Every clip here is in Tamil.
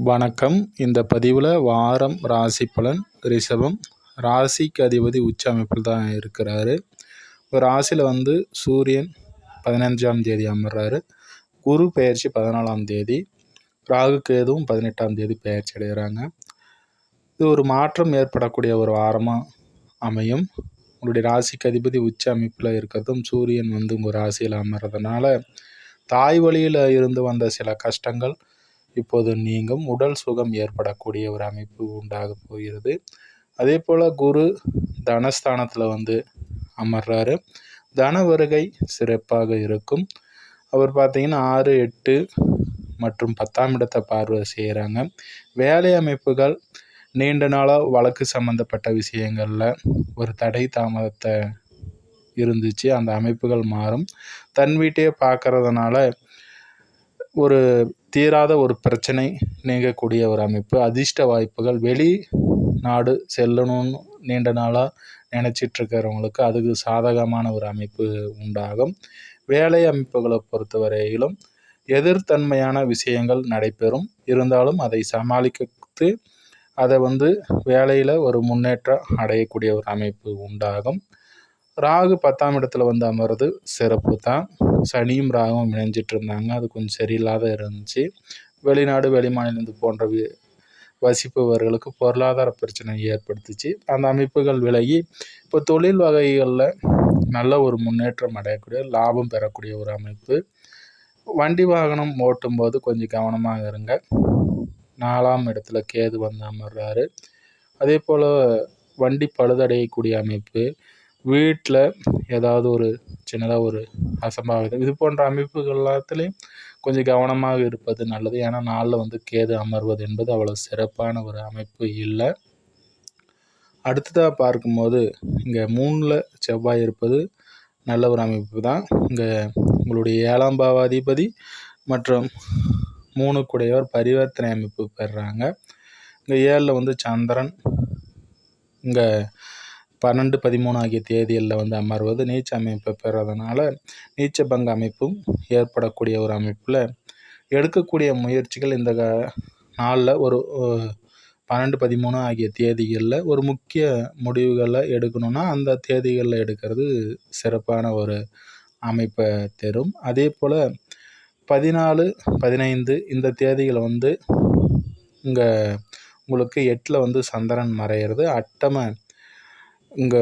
வணக்கம். இந்த பதிவில் வாரம் ராசி பலன் ரிஷபம். ராசிக்கு அதிபதி உச்ச அமைப்பில் தான் இருக்கிறாரு. ஒரு ராசியில் சூரியன் 15ஆம் தேதி அமர்றாரு. குரு பெயர்ச்சி 14ஆம் தேதி. ராகு கேதுவும் 18ஆம் தேதி பெயர்ச்சி அடைகிறாங்க. இது ஒரு மாற்றம் ஏற்படக்கூடிய ஒரு வாரமாக அமையும். உங்களுடைய ராசிக்கு அதிபதி உச்ச அமைப்பில் இருக்கிறதும் சூரியன் உங்கள் ராசியில் அமர்றதுனால தாய் வழியில் இருந்து வந்த சில கஷ்டங்கள் இப்போது நீங்கும். உடல் சுகம் ஏற்படக்கூடிய ஒரு அமைப்பு உண்டாக போகிறது. அதே போல் குரு தனஸ்தானத்தில் அமர்றாரு. தன வருகை சிறப்பாக இருக்கும். அவர் பார்த்திங்கன்னா 6, 8 மற்றும் 10ஆம் இடத்தை பார்வை செய்கிறாங்க. வேலை அமைப்புகள் நீண்ட நாளாக வழக்கு சம்மந்தப்பட்ட விஷயங்களில் ஒரு தடை தாமதத்தை இருந்துச்சு. அந்த அமைப்புகள் மாறும். தன் வீட்டையே பார்க்கறதுனால ஒரு தீராத ஒரு பிரச்சனை நீங்கக்கூடிய ஒரு அமைப்பு. அதிர்ஷ்ட வாய்ப்புகள், வெளிநாடு செல்லணும்னு நீண்ட நாளாக நினச்சிட்ருக்கிறவங்களுக்கு அதுக்கு சாதகமான ஒரு அமைப்பு உண்டாகும். வேலை அமைப்புகளை பொறுத்தவரையிலும் எதிர்த்தன்மையான விஷயங்கள் நடைபெறும். இருந்தாலும் அதை சமாளித்து அதை வேலையில் ஒரு முன்னேற்றம் அடையக்கூடிய ஒரு அமைப்பு உண்டாகும். ராகு 10ஆம் இடத்துல அமர்றது சிறப்பு தான். சனியும் ராகும் இணைஞ்சிட்டு இருந்தாங்க. அது கொஞ்சம் சரியில்லாத இருந்துச்சு. வெளிநாடு வெளிமாநிலம் போன்ற வசிப்பவர்களுக்கு பொருளாதார பிரச்சனை ஏற்படுத்துச்சு. அந்த அமைப்புகள் விலகி இப்போ தொழில் வகைகளில் நல்ல ஒரு முன்னேற்றம் அடையக்கூடிய லாபம் பெறக்கூடிய ஒரு அமைப்பு. வண்டி வாகனம் ஓட்டும்போது கொஞ்சம் கவனமாக இருங்க. 4ஆம் இடத்துல கேது அமர்றாரு. அதே போல் வண்டி பழுதடையக்கூடிய அமைப்பு, வீட்டில் ஏதாவது ஒரு சின்னதாக ஒரு அசம்பாவிதம், இது போன்ற அமைப்புகள் எல்லாத்துலேயும் கொஞ்சம் கவனமாக இருப்பது நல்லது. ஏன்னா நாளில் கேது அமர்வது என்பது அவ்வளோ சிறப்பான ஒரு அமைப்பு இல்லை. அடுத்ததாக பார்க்கும்போது இங்கே 3ல் செவ்வாய் இருப்பது நல்ல ஒரு அமைப்பு தான். இங்கே உங்களுடைய 7ஆம் பாவாதிபதி மற்றும் 3 பரிவர்த்தனை அமைப்பு பெறுறாங்க. இங்கே 7ல் சந்திரன் இங்கே 12, 13 ஆகிய தேதிகளில் அமர்வது நீச்ச அமைப்பை பெறதுனால நீச்ச பங்க அமைப்பும் ஏற்படக்கூடிய ஒரு அமைப்பில் எடுக்கக்கூடிய முயற்சிகள் இந்த நாளில் ஒரு 12, 13 ஆகிய தேதிகளில் ஒரு முக்கிய முடிவுகளை எடுக்கணும்னா அந்த தேதிகளில் எடுக்கிறது சிறப்பான ஒரு அமைப்பை தரும். அதே போல் 14, 15 இந்த தேதிகளை இங்கே உங்களுக்கு 8ல் சந்திரன் மறையிறது அட்டமை இங்கே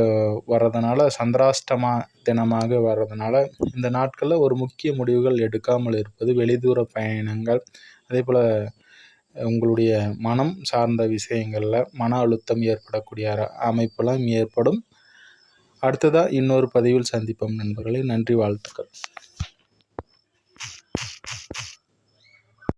வர்றதுனால சந்திராஷ்டமா தினமாக வர்றதுனால இந்த நாட்களில் ஒரு முக்கிய முடிவுகள் எடுக்காமல் இருப்பது, வெளிதூர பயணங்கள், அதே போல் உங்களுடைய மனம் சார்ந்த விஷயங்களில் மன அழுத்தம் ஏற்படக்கூடிய அமைப்பெல்லாம் ஏற்படும். அடுத்ததாக இன்னொரு பதிவில் சந்திப்போம் நண்பர்களே. நன்றி, வாழ்த்துக்கள்.